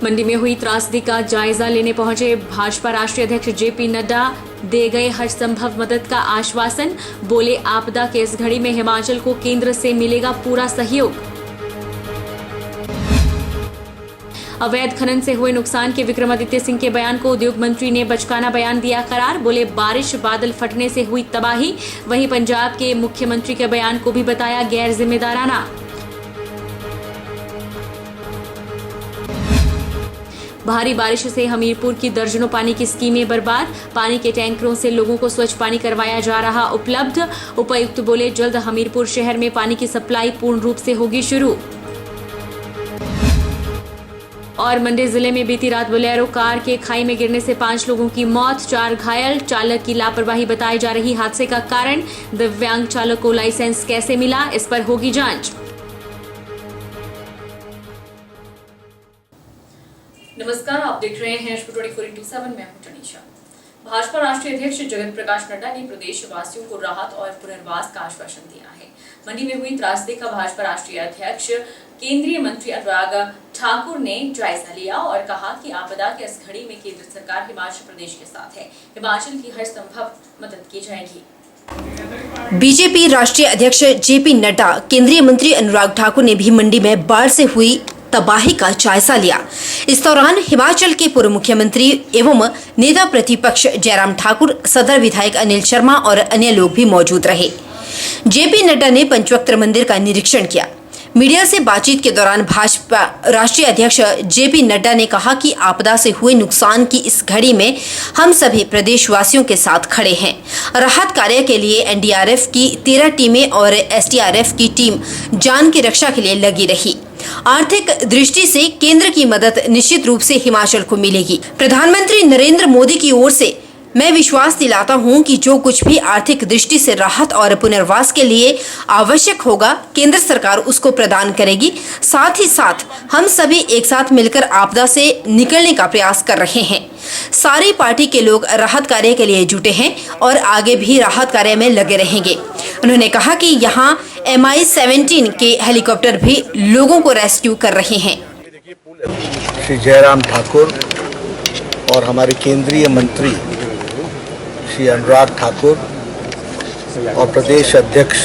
मंडी में हुई त्रासदी का जायजा लेने पहुंचे भाजपा राष्ट्रीय अध्यक्ष जेपी नड्डा। दे गए हर संभव मदद का आश्वासन। बोले, आपदा के इस घड़ी में हिमाचल को केंद्र से मिलेगा पूरा सहयोग। अवैध खनन से हुए नुकसान के विक्रमादित्य सिंह के बयान को उद्योग मंत्री ने बचकाना बयान दिया करार। बोले, बारिश बादल फटने से हुई तबाही। वहीं पंजाब के मुख्यमंत्री के बयान को भी बताया गैर जिम्मेदाराना। भारी बारिश से हमीरपुर की दर्जनों पानी की स्कीमें बर्बाद। पानी के टैंकरों से लोगों को स्वच्छ पानी करवाया जा रहा उपलब्ध। उपायुक्त बोले, जल्द हमीरपुर शहर में पानी की सप्लाई पूर्ण रूप से होगी शुरू। और मंडी जिले में बीती रात बोलेरो कार के खाई में गिरने से 5 लोगों की मौत, 4 घायल। चालक की लापरवाही बताई जा रही हादसे का कारण। दिव्यांग चालक को लाइसेंस कैसे मिला, इस पर होगी जांच। नमस्कार, आप देख रहे हैं 24x7। मैं हूं तनीषा। भाजपा राष्ट्रीय अध्यक्ष जगत प्रकाश नड्डा ने प्रदेशवासियों को राहत और पुनर्वास का आश्वासन दिया है। मंडी में हुई त्रासदी का भाजपा राष्ट्रीय अध्यक्ष केंद्रीय मंत्री अनुराग ठाकुर ने जायजा लिया और कहा कि आपदा के इस घड़ी में केंद्र सरकार हिमाचल प्रदेश के साथ है। हिमाचल की हर संभव मदद की जाएगी। बीजेपी राष्ट्रीय अध्यक्ष जेपी नड्डा, केंद्रीय मंत्री अनुराग ठाकुर ने भी मंडी में बाढ़ से हुई तबाही का जायजा लिया। इस दौरान हिमाचल के पूर्व मुख्यमंत्री एवं नेता प्रतिपक्ष जयराम ठाकुर, सदर विधायक अनिल शर्मा और अन्य लोग भी मौजूद रहे। जेपी नड्डा ने पंचवक्त्र मंदिर का निरीक्षण किया। मीडिया से बातचीत के दौरान भाजपा राष्ट्रीय अध्यक्ष जेपी नड्डा ने कहा कि आपदा से हुए नुकसान की इस घड़ी में हम सभी प्रदेशवासियों के साथ खड़े हैं। राहत कार्य के लिए एनडीआरएफ की 13 टीमें और एसडीआरएफ की टीम जान की रक्षा के लिए लगी रही। आर्थिक दृष्टि से केंद्र की मदद निश्चित रूप से हिमाचल को मिलेगी। प्रधानमंत्री नरेंद्र मोदी की ओर से मैं विश्वास दिलाता हूं कि जो कुछ भी आर्थिक दृष्टि से राहत और पुनर्वास के लिए आवश्यक होगा, केंद्र सरकार उसको प्रदान करेगी। साथ ही साथ हम सभी एक साथ मिलकर आपदा से निकलने का प्रयास कर रहे हैं। सारी पार्टी के लोग राहत कार्य के लिए जुटे हैं और आगे भी राहत कार्य में लगे रहेंगे। उन्होंने कहा कि यहाँ MI-17 के हेलीकॉप्टर भी लोगों को रेस्क्यू कर रहे हैं। श्री जयराम ठाकुर और हमारे केंद्रीय मंत्री श्री अनुराग ठाकुर और प्रदेश अध्यक्ष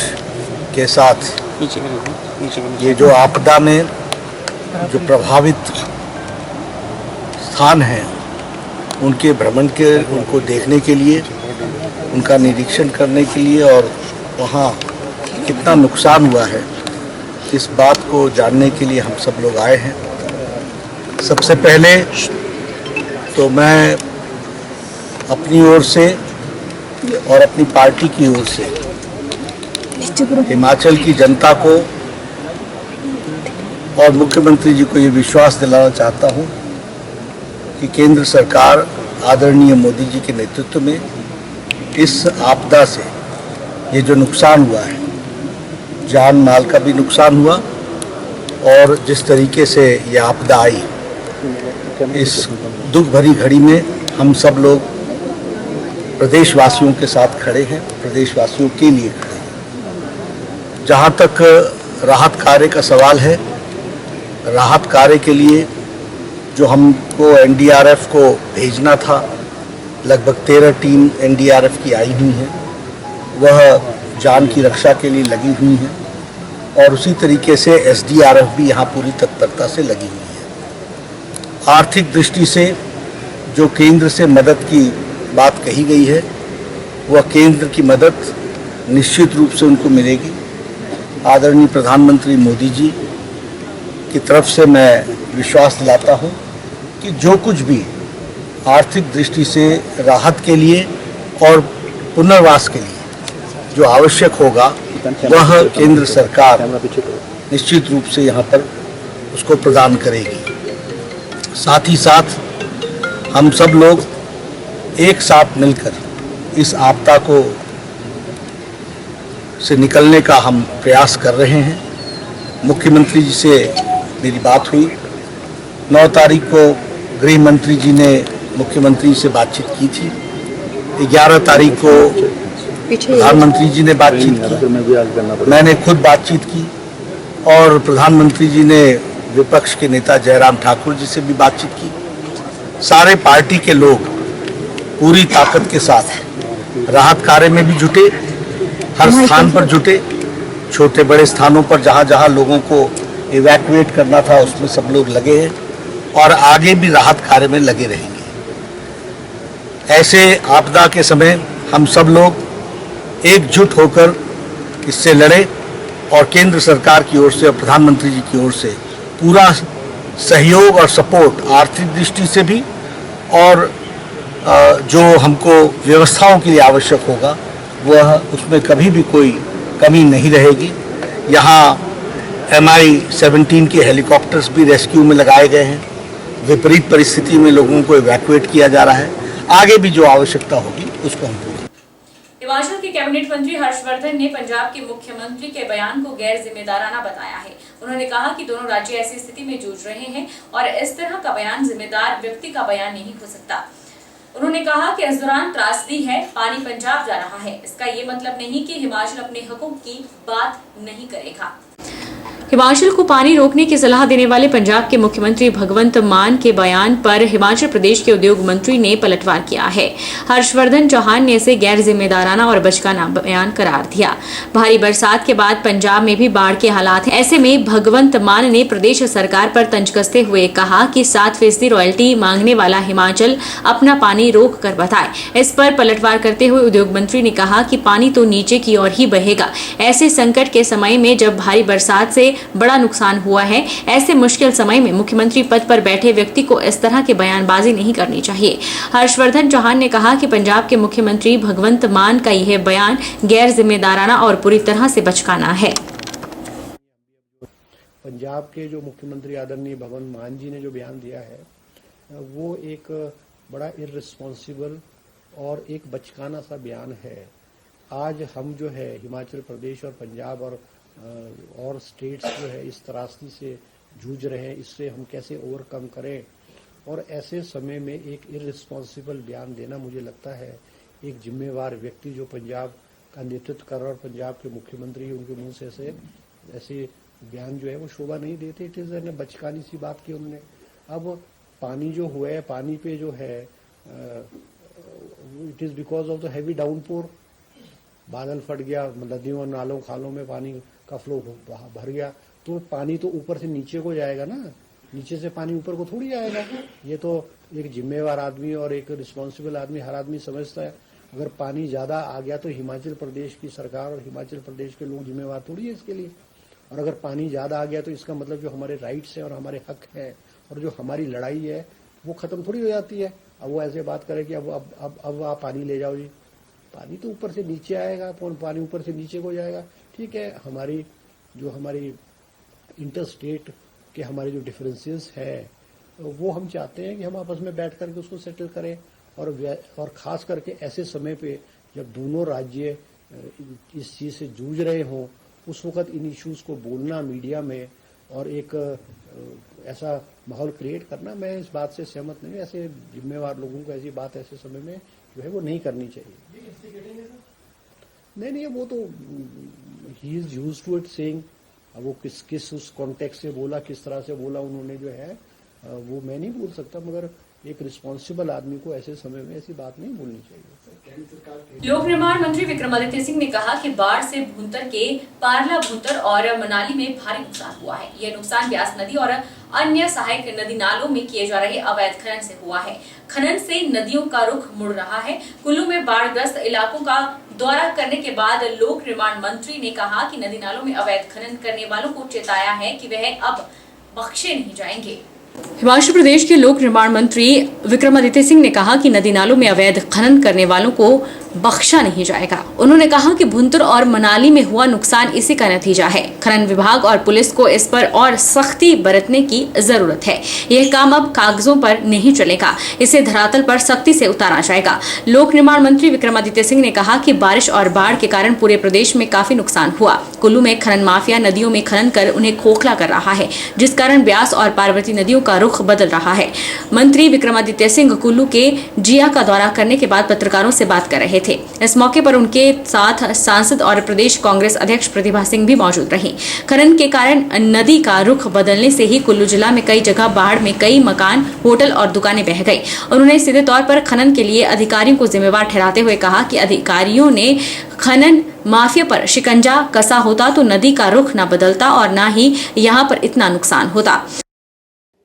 के साथ ये जो आपदा में जो प्रभावित स्थान हैं उनके भ्रमण के, उनको देखने के लिए, उनका निरीक्षण करने के लिए और वहाँ कितना नुकसान हुआ है इस बात को जानने के लिए हम सब लोग आए हैं। सबसे पहले तो मैं अपनी ओर से और अपनी पार्टी की ओर से हिमाचल की जनता को और मुख्यमंत्री जी को ये विश्वास दिलाना चाहता हूँ कि केंद्र सरकार आदरणीय मोदी जी के नेतृत्व में इस आपदा से ये जो नुकसान हुआ है, जान माल का भी नुकसान हुआ और जिस तरीके से ये आपदा आई, इस दुख भरी घड़ी में हम सब लोग प्रदेशवासियों के साथ खड़े हैं, प्रदेशवासियों के लिए खड़े हैं। जहाँ तक राहत कार्य का सवाल है, राहत कार्य के लिए जो हमको एनडीआरएफ को भेजना था, लगभग 13 टीम एनडीआरएफ की आई हुई हैं, वह जान की रक्षा के लिए लगी हुई हैं और उसी तरीके से एसडीआरएफ भी यहाँ पूरी तत्परता से लगी हुई है। आर्थिक दृष्टि से जो केंद्र से मदद की बात कही गई है, वह केंद्र की मदद निश्चित रूप से उनको मिलेगी। आदरणीय प्रधानमंत्री मोदी जी की तरफ से मैं विश्वास दिलाता हूँ कि जो कुछ भी आर्थिक दृष्टि से राहत के लिए और पुनर्वास के लिए जो आवश्यक होगा, वह केंद्र सरकार निश्चित रूप से यहाँ पर उसको प्रदान करेगी। साथ ही साथ हम सब लोग एक साथ मिलकर इस आपदा को से निकलने का हम प्रयास कर रहे हैं। मुख्यमंत्री जी से मेरी बात हुई, 9 तारीख को गृह मंत्री जी ने मुख्यमंत्री से बातचीत की थी, 11 तारीख को प्रधानमंत्री जी ने बातचीत की, मैंने खुद बातचीत की और प्रधानमंत्री जी ने विपक्ष के नेता जयराम ठाकुर जी से भी बातचीत की। सारे पार्टी के लोग पूरी ताकत के साथ राहत कार्य में भी जुटे, हर स्थान पर जुटे, छोटे बड़े स्थानों पर जहां जहां लोगों को इवैक्यूएट करना था उसमें सब लोग लगे हैं और आगे भी राहत कार्य में लगे रहेंगे। ऐसे आपदा के समय हम सब लोग एकजुट होकर इससे लड़े और केंद्र सरकार की ओर से और प्रधानमंत्री जी की ओर से पूरा सहयोग और सपोर्ट आर्थिक दृष्टि से भी और जो हमको व्यवस्थाओं के लिए आवश्यक होगा वह उसमें कभी भी कोई कमी नहीं रहेगी। यहाँ MI-17 के हेलीकॉप्टर्स भी रेस्क्यू में लगाए गए हैं। विपरीत परिस्थिति में लोगों को इवैक्यूएट किया जा रहा है। आगे भी जो आवश्यकता होगी उसको हम पूरी। हिमाचल के कैबिनेट मंत्री हर्षवर्धन ने पंजाब के मुख्यमंत्री के बयान को गैर जिम्मेदाराना बताया है। उन्होंने कहा कि दोनों राज्य ऐसी स्थिति में जूझ रहे हैं और इस तरह का बयान जिम्मेदार व्यक्ति का बयान नहीं हो सकता। उन्होंने कहा कि इस दौरान त्रासदी है, पानी पंजाब जा रहा है। इसका ये मतलब नहीं कि हिमाचल अपने हकों की बात नहीं करेगा। हिमाचल को पानी रोकने की सलाह देने वाले पंजाब के मुख्यमंत्री भगवंत मान के बयान पर हिमाचल प्रदेश के उद्योग मंत्री ने पलटवार किया है। हर्षवर्धन चौहान ने इसे गैर जिम्मेदाराना और बचकाना बयान करार दिया। भारी बरसात के बाद पंजाब में भी बाढ़ के हालात हैं। ऐसे में भगवंत मान ने प्रदेश सरकार पर तंज कसते हुए कहा कि 7% रॉयल्टी मांगने वाला हिमाचल अपना पानी रोक कर बताए। इस पर पलटवार करते हुए उद्योग मंत्री ने कहा कि पानी तो नीचे की ओर ही बहेगा। ऐसे संकट के समय में जब भारी बरसात से बड़ा नुकसान हुआ है, ऐसे मुश्किल समय में मुख्यमंत्री पद पर बैठे व्यक्ति को इस तरह की बयानबाजी नहीं करनी चाहिए। हर्षवर्धन चौहान ने कहा कि पंजाब के मुख्यमंत्री भगवंत मान का यह बयान गैर जिम्मेदाराना और पूरी तरह से बचकाना है। पंजाब के जो मुख्यमंत्री आदरणीय भगवंत मान जी ने जो बयान दिया है वो एक बड़ा इररिस्पॉन्सिबल और एक बचकाना सा बयान है। आज हम जो है हिमाचल प्रदेश और पंजाब और स्टेट्स जो है इस त्रासदी से जूझ रहे हैं, इससे हम कैसे ओवरकम करें। और ऐसे समय में एक इररिस्पॉन्सिबल बयान देना मुझे लगता है एक जिम्मेवार व्यक्ति जो पंजाब का नेतृत्व कर रहा और पंजाब के मुख्यमंत्री उनके मुंह से ऐसे बयान जो है वो शोभा नहीं देते। इट इज ने बचकानी सी बात की उन्होंने। अब पानी जो हुआ है, पानी पे जो है it is because of the heavy downpour. बादल फट गया, नदियों और नालों खालों में पानी का फ्लो भर गया, तो पानी तो ऊपर से नीचे को जाएगा ना, नीचे से पानी ऊपर को थोड़ी आएगा। ये तो एक जिम्मेवार आदमी और एक रिस्पॉन्सिबल आदमी, हर आदमी समझता है। अगर पानी ज्यादा आ गया तो हिमाचल प्रदेश की सरकार और हिमाचल प्रदेश के लोग जिम्मेवार थोड़ी है इसके लिए। और अगर पानी ज्यादा आ गया तो इसका मतलब जो हमारे राइट्स है और हमारे हक है और जो हमारी लड़ाई है वो खत्म थोड़ी हो जाती है। अब वो ऐसे बात करे कि अब आप पानी ले जाओ जी, पानी तो ऊपर से नीचे आएगा, पानी ऊपर से नीचे को जाएगा। ठीक है, हमारी इंटर स्टेट के हमारे जो डिफरेंसेस है वो हम चाहते हैं कि हम आपस में बैठ करके उसको सेटल करें। और खास करके ऐसे समय पे जब दोनों राज्य इस चीज से जूझ रहे हों उस वक्त इन इश्यूज को बोलना मीडिया में और एक ऐसा माहौल क्रिएट करना, मैं इस बात से सहमत नहीं। ऐसे जिम्मेवार लोगों को ऐसी बात ऐसे समय में जो है वो नहीं करनी चाहिए। नहीं, वो तो he is used to it saying. वो किस उस कॉन्टेक्स्ट से बोला, किस तरह से बोला उन्होंने जो है वो मैं नहीं बोल सकता, मगर एक रिस्पॉन्सिबल आदमी को ऐसे समय में ऐसी बात नहीं बोलनी चाहिए। लोक निर्माण मंत्री विक्रमादित्य सिंह ने कहा कि बाढ़ से भुंतर के पारला भुंतर और मनाली में भारी नुकसान हुआ है। यह नुकसान ब्यास नदी और अन्य सहायक नदी नालों में किए जा रहे अवैध खनन से हुआ है। खनन से नदियों का रुख मुड़ रहा है। कुल्लू में बाढ़ग्रस्त इलाकों का दौरा करने के बाद लोक निर्माण मंत्री ने कहा कि नदी नालों में अवैध खनन करने वालों को चेताया है कि वह अब बख्शे नहीं जाएंगे। हिमाचल प्रदेश के लोक निर्माण मंत्री विक्रमादित्य सिंह ने कहा कि नदी नालों में अवैध खनन करने वालों को बख्शा नहीं जाएगा। उन्होंने कहा कि भुंतर और मनाली में हुआ नुकसान इसी का नतीजा है। खनन विभाग और पुलिस को इस पर और सख्ती बरतने की जरूरत है। यह काम अब कागजों पर नहीं चलेगा, इसे धरातल पर सख्ती से उतारा जाएगा। लोक निर्माण मंत्री विक्रमादित्य सिंह ने कहा कि बारिश और बाढ़ के कारण पूरे प्रदेश में काफी नुकसान हुआ। कुल्लू में खनन माफिया नदियों में खनन कर उन्हें खोखला कर रहा है, जिस कारण ब्यास और पार्वती नदियों का रुख बदल रहा है। मंत्री विक्रमादित्य विक्रमादित्य सिंह कुल्लू के जिया का दौरा करने के बाद पत्रकारों से बात कर रहे थे। इस मौके पर उनके साथ सांसद और प्रदेश कांग्रेस अध्यक्ष प्रतिभा सिंह भी मौजूद रहीं। खनन के कारण नदी का रुख बदलने से ही कुल्लू जिला में कई जगह बाढ़ में कई मकान, होटल और दुकानें बह गई। उन्होंने सीधे तौर पर खनन के लिए अधिकारियों को जिम्मेवार ठहराते हुए कहा कि अधिकारियों ने खनन माफिया पर शिकंजा कसा होता तो नदी का रुख न बदलता और न ही यहाँ पर इतना नुकसान होता।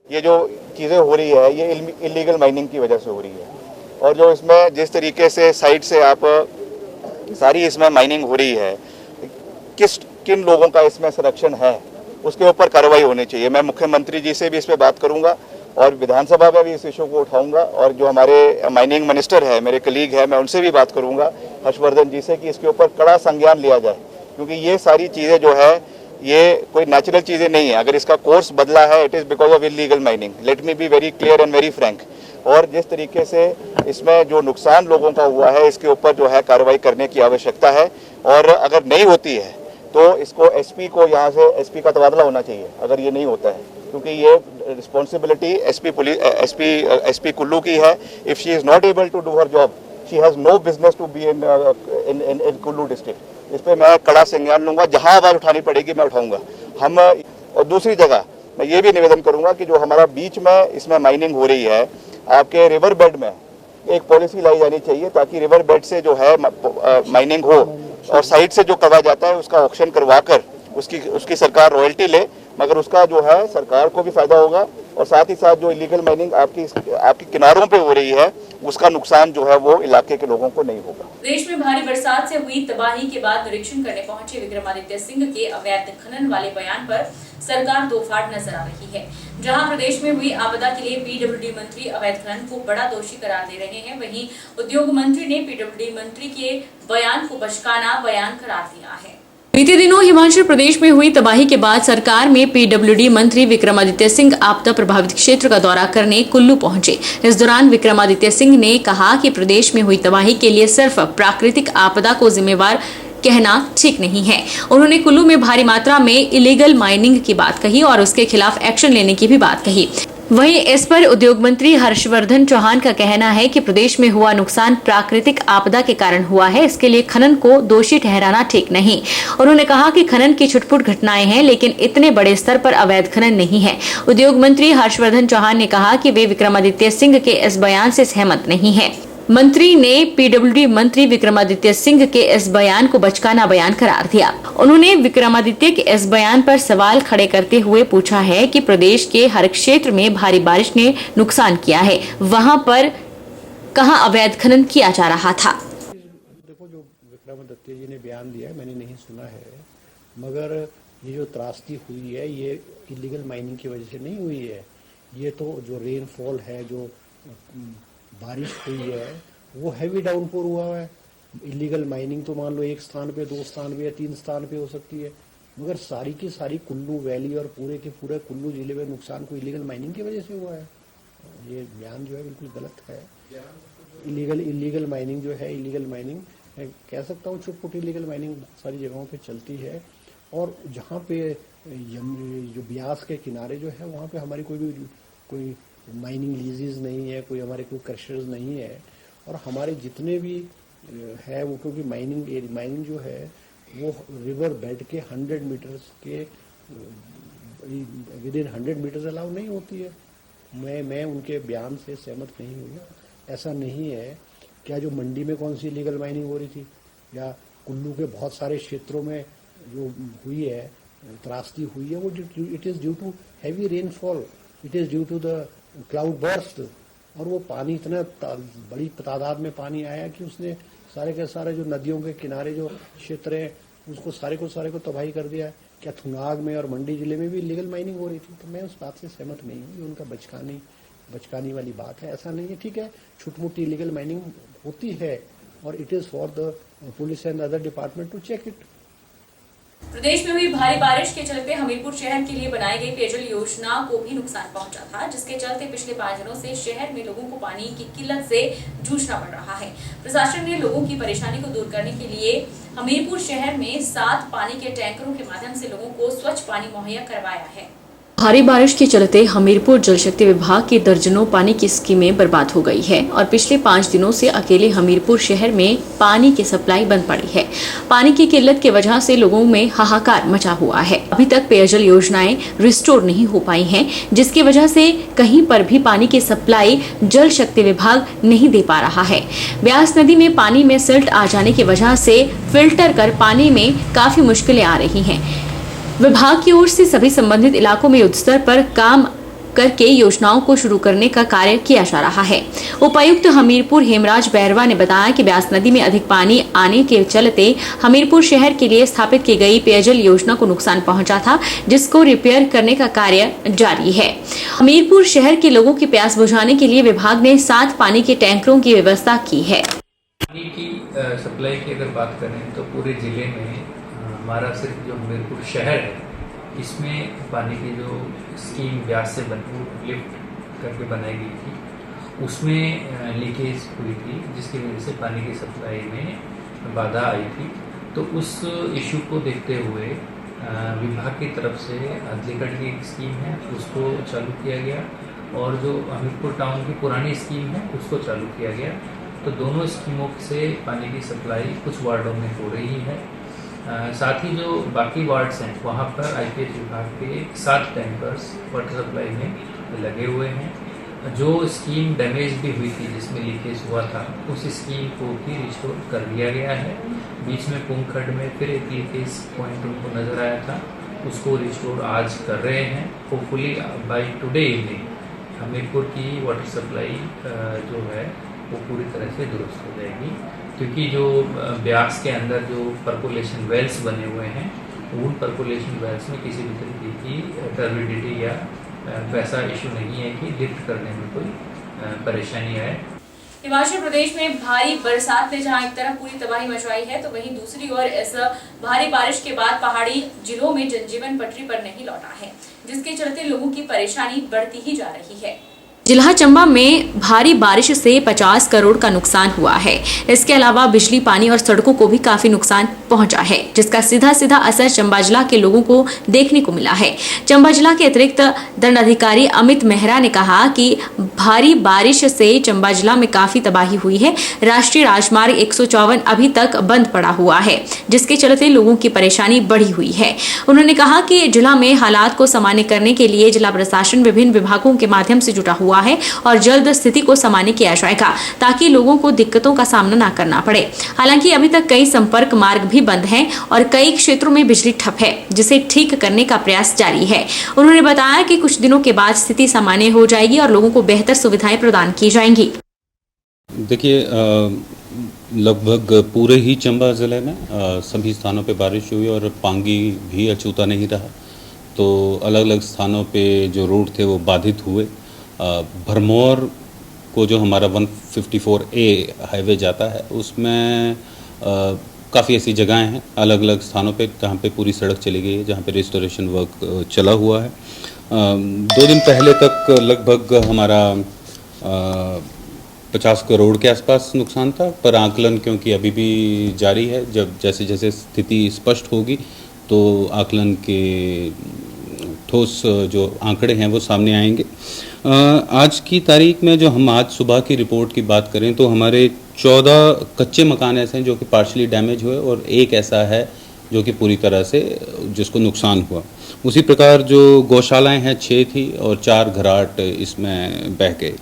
ये जो चीज़ें हो रही है ये इलीगल माइनिंग की वजह से हो रही है, और जो इसमें जिस तरीके से साइड से आप सारी इसमें माइनिंग हो रही है, किन लोगों का इसमें संरक्षण है उसके ऊपर कार्रवाई होनी चाहिए। मैं मुख्यमंत्री जी से भी इस पर बात करूंगा और विधानसभा में भी इस इशू को उठाऊंगा, और जो हमारे माइनिंग मिनिस्टर है, मेरे कलीग है, मैं उनसे भी बात करूंगा हर्षवर्धन जी से कि इसके ऊपर कड़ा संज्ञान लिया जाए, क्योंकि ये सारी चीज़ें जो है ये कोई नेचुरल चीज़ें नहीं है। अगर इसका कोर्स बदला है it is because of illegal mining. Let me be very clear and very Frank. और जिस तरीके से इसमें जो नुकसान लोगों का हुआ है इसके ऊपर जो है कार्रवाई करने की आवश्यकता है, और अगर नहीं होती है तो इसको एसपी को यहाँ से एसपी का तबादला होना चाहिए अगर ये नहीं होता है, क्योंकि ये रिस्पॉन्सिबिलिटी एसपी कुल्लू की है। If she is not able to do her job she has no business to be in Kullu district. इस पर मैं कड़ा संज्ञान लूंगा, जहां आवाज उठानी पड़ेगी मैं उठाऊंगा। और दूसरी जगह मैं ये भी निवेदन करूंगा कि जो हमारा बीच में इसमें माइनिंग हो रही है, आपके रिवर बेड में एक पॉलिसी लाई जानी चाहिए ताकि रिवर बेड से जो है माइनिंग हो, और साइड से जो करवा जाता है उसका ऑक्शन करवाकर उसकी सरकार रॉयल्टी ले, मगर उसका जो है सरकार को भी फायदा होगा, और साथ ही साथ जो इलीगल माइनिंग आपकी किनारों पे हो रही है उसका नुकसान जो है वो इलाके के लोगों को नहीं होगा। प्रदेश में भारी बरसात से हुई तबाही के बाद निरीक्षण करने पहुंचे विक्रमादित्य सिंह के अवैध खनन वाले बयान पर सरकार दो फाड़ नजर आ रही है। जहां प्रदेश में हुई आपदा के लिए पीडब्ल्यूडी मंत्री अवैध खनन को बड़ा दोषी करार दे रहे हैं, वहीं उद्योग मंत्री ने पीडब्ल्यूडी मंत्री के बयान को बचकाना बयान करार दिया है। बीते दिनों हिमाचल प्रदेश में हुई तबाही के बाद सरकार में पीडब्ल्यूडी मंत्री विक्रमादित्य सिंह आपदा प्रभावित क्षेत्र का दौरा करने कुल्लू पहुंचे। इस दौरान विक्रमादित्य सिंह ने कहा कि प्रदेश में हुई तबाही के लिए सिर्फ प्राकृतिक आपदा को जिम्मेवार कहना ठीक नहीं है। उन्होंने कुल्लू में भारी मात्रा में इलीगल माइनिंग की बात कही और उसके खिलाफ एक्शन लेने की भी बात कही। वहीं इस पर उद्योग मंत्री हर्षवर्धन चौहान का कहना है कि प्रदेश में हुआ नुकसान प्राकृतिक आपदा के कारण हुआ है, इसके लिए खनन को दोषी ठहराना ठीक नहीं। उन्होंने कहा कि खनन की छुटपुट घटनाएं हैं, लेकिन इतने बड़े स्तर पर अवैध खनन नहीं है। उद्योग मंत्री हर्षवर्धन चौहान ने कहा कि वे विक्रमादित्य सिंह के इस बयान से सहमत नहीं है। मंत्री ने पीडब्ल्यूडी मंत्री विक्रमादित्य सिंह के इस बयान को बचकाना बयान करार दिया। उन्होंने विक्रमादित्य के इस बयान पर सवाल खड़े करते हुए पूछा है कि प्रदेश के हर क्षेत्र में भारी बारिश ने नुकसान किया है, वहां पर कहां अवैध खनन किया जा रहा था। देखो, जो विक्रमादित्य जी ने बयान दिया है मैंने नहीं सुना है, मगर ये जो त्रासदी हुई है ये इलीगल माइनिंग की वजह से नहीं हुई है। ये तो जो रेनफॉल है, जो बारिश हुई है, वो हैवी डाउनपोर हुआ है। इलीगल माइनिंग तो मान लो एक स्थान पे, दो स्थान पे या तीन स्थान पे हो सकती है, मगर सारी की सारी कुल्लू वैली और पूरे के पूरे कुल्लू जिले में नुकसान को इलीगल माइनिंग की वजह से हुआ है। ये बयान जो है बिल्कुल गलत है। इलीगल माइनिंग जो है, इलीगल माइनिंग मैं कह सकता हूँ छुटपुट इलीगल माइनिंग सारी जगहों पे चलती है, और जहाँ पे जो ब्यास के किनारे जो है वहाँ पे हमारी कोई माइनिंग लीजेस नहीं है, कोई हमारे कोई क्रशर्स नहीं है, और हमारे जितने भी है वो, क्योंकि माइनिंग जो है वो रिवर बेड के 100 मीटर्स के विदिन 100 मीटर्स अलाउ नहीं होती है। मैं उनके बयान से सहमत नहीं हुई। ऐसा नहीं है। क्या जो मंडी में कौन सी इलीगल माइनिंग हो रही थी, या कुल्लू के बहुत सारे क्षेत्रों में जो हुई है, त्रासदी हुई है, वो it is due to heavy rainfall, it is due to the cloudburst. और वो पानी इतना बड़ी तादाद में पानी आया कि उसने सारे के सारे जो नदियों के किनारे जो क्षेत्र हैं उसको सारे को तबाही कर दिया। क्या थुनाग में और मंडी जिले में भी इलीगल माइनिंग हो रही थी? तो मैं उस बात से सहमत नहीं हूँ। ये उनका बचकानी वाली बात है। ऐसा नहीं है। ठीक है, छोटी-मोटी इलीगल माइनिंग होती है, और it is for the police and other department to check it. प्रदेश में हुई भारी बारिश के चलते हमीरपुर शहर के लिए बनाई गई पेयजल योजना को भी नुकसान पहुंचा था, जिसके चलते पिछले 5 दिनों से शहर में लोगों को पानी की किल्लत से जूझना पड़ रहा है। प्रशासन ने लोगों की परेशानी को दूर करने के लिए हमीरपुर शहर में 7 पानी के टैंकरों के माध्यम से लोगों को स्वच्छ पानी मुहैया करवाया है। भारी बारिश के चलते हमीरपुर जल शक्ति विभाग की दर्जनों पानी की स्कीमें बर्बाद हो गई है और पिछले 5 दिनों से अकेले हमीरपुर शहर में पानी की सप्लाई बंद पड़ी है। पानी की किल्लत की वजह से लोगों में हाहाकार मचा हुआ है। अभी तक पेयजल योजनाएं रिस्टोर नहीं हो पाई हैं, जिसकी वजह से कहीं पर भी पानी की सप्लाई जल शक्ति विभाग नहीं दे पा रहा है। ब्यास नदी में पानी में सिल्ट आ जाने की वजह से फिल्टर कर पानी में काफी मुश्किलें आ रही हैं। विभाग की ओर से सभी संबंधित इलाकों में युद्ध स्तर पर काम करके योजनाओं को शुरू करने का कार्य किया जा रहा है। उपायुक्त हमीरपुर हेमराज बैरवा ने बताया कि ब्यास नदी में अधिक पानी आने के चलते हमीरपुर शहर के लिए स्थापित की गई पेयजल योजना को नुकसान पहुंचा था, जिसको रिपेयर करने का कार्य जारी है। हमीरपुर शहर के लोगों की प्यास बुझाने के लिए विभाग ने 7 पानी के टैंकरों की व्यवस्था की है। पानी की सप्लाई की अगर बात करें तो पूरे जिले में हमारा सिर्फ जो हमीरपुर शहर है, इसमें पानी की जो स्कीम ब्यास से लिफ्ट करके बनाई गई थी, उसमें लीकेज हुई थी, जिसकी वजह से पानी की सप्लाई में बाधा आई थी। तो उस इशू को देखते हुए विभाग की तरफ से अदलीगढ़ की एक स्कीम है, उसको चालू किया गया, और जो हमीरपुर टाउन की पुरानी स्कीम है उसको चालू किया गया। तो दोनों स्कीमों से पानी की सप्लाई कुछ वार्डों में हो रही है। साथ ही जो बाकी वार्ड्स हैं वहाँ पर आईपीएच विभाग के 7 टैंकर्स वाटर सप्लाई में लगे हुए हैं। जो स्कीम डैमेज भी हुई थी, जिसमें लीकेज हुआ था, उस स्कीम को भी रिस्टोर कर दिया गया है। बीच में कुंखड में फिर एक लीकेज पॉइंट उनको नज़र आया था, उसको रिस्टोर आज कर रहे हैं। Hopefully by today evening Hamirpur की वाटर सप्लाई जो है वो पूरी तरह से दुरुस्त हो जाएगी, क्योंकि जो ब्यास के अंदर जो परकोलेशन वेल्स बने हुए हैं, उन परकोलेशन वेल्स में किसी भी तरीके की टर्बिडिटी या वैसा इशू नहीं है कि लिफ्ट करने में कोई परेशानी आए। हिमाचल प्रदेश में भारी बरसात ने जहां एक तरफ पूरी तबाही मचवाई है, तो वहीं दूसरी ओर इस भारी बारिश के बाद पहाड़ी जिलों में जनजीवन पटरी पर नहीं लौटा है, जिसके चलते लोगों की परेशानी बढ़ती ही जा रही है। जिला चंबा में भारी बारिश से 50 करोड़ का नुकसान हुआ है। इसके अलावा बिजली, पानी और सड़कों को भी काफी नुकसान पहुंचा है, जिसका सीधा सीधा असर चंबा जिला के लोगों को देखने को मिला है। चंबा जिला के अतिरिक्त दंडाधिकारी अमित मेहरा ने कहा कि भारी बारिश से चंबा जिला में काफी तबाही हुई है। राष्ट्रीय राजमार्ग 154 अभी तक बंद पड़ा हुआ है, जिसके चलते लोगों की परेशानी बढ़ी हुई है। उन्होंने कहा कि जिला में हालात को सामान्य करने के लिए जिला प्रशासन विभिन्न विभागों के माध्यम से जुटा हुआ है और जल्द स्थिति को सामान्य किया जाएगा, ताकि लोगों को दिक्कतों का सामना न करना पड़े। हालांकि अभी तक कई संपर्क मार्ग भी बंद हैं और कई क्षेत्रों में बिजली ठप है, जिसे ठीक करने का प्रयास जारी है। उन्होंने बताया कि कुछ दिनों के बाद स्थिति सामान्य हो जाएगी और लोगों को बेहतर सुविधाएं प्रदान की जाएंगी। देखिए, लगभग पूरे ही चंबा ज़िले में सभी स्थानों पे बारिश हुई और पांगी भी अछूता नहीं रहा। तो अलग अलग स्थानों पे जो रूट थे वो बाधित हुए। भरमौर को जो हमारा 154A हाईवे जाता है, उसमें काफ़ी ऐसी जगहें हैं अलग अलग स्थानों पे जहाँ पे पूरी सड़क चली गई है, जहाँ पे रिस्टोरेशन वर्क चला हुआ है। 2 दिन पहले तक लगभग हमारा 50 करोड़ के आसपास नुकसान था, पर आकलन क्योंकि अभी भी जारी है, जब जैसे जैसे स्थिति स्पष्ट होगी तो आकलन के ठोस जो आंकड़े हैं वो सामने आएंगे। आज की तारीख में जो हम आज सुबह की रिपोर्ट की बात करें तो हमारे 14 कच्चे मकान ऐसे हैं जो कि पार्शली डैमेज हुए और एक ऐसा है जो कि पूरी तरह से जिसको नुकसान हुआ। उसी प्रकार जो गौशालाएं हैं 6 थी और 4 घराट इसमें बह गए।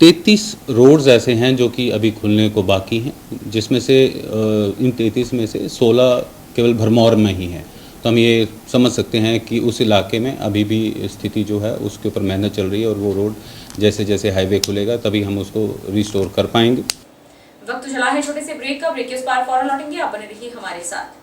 33 रोड्स ऐसे हैं जो कि अभी खुलने को बाकी हैं, जिसमें से इन 33 में से 16 केवल भरमौर में ही हैं। तो हम ये समझ सकते हैं कि उस इलाके में अभी भी स्थिति जो है उसके ऊपर मेहनत चल रही है और वो रोड जैसे जैसे हाईवे खुलेगा तभी हम उसको रिस्टोर कर पाएंगे। वक्त चला है छोटे से ब्रेक का। ब्रेक के उस पार फौरन लौटेंगे, आप बने रहिए हमारे साथ।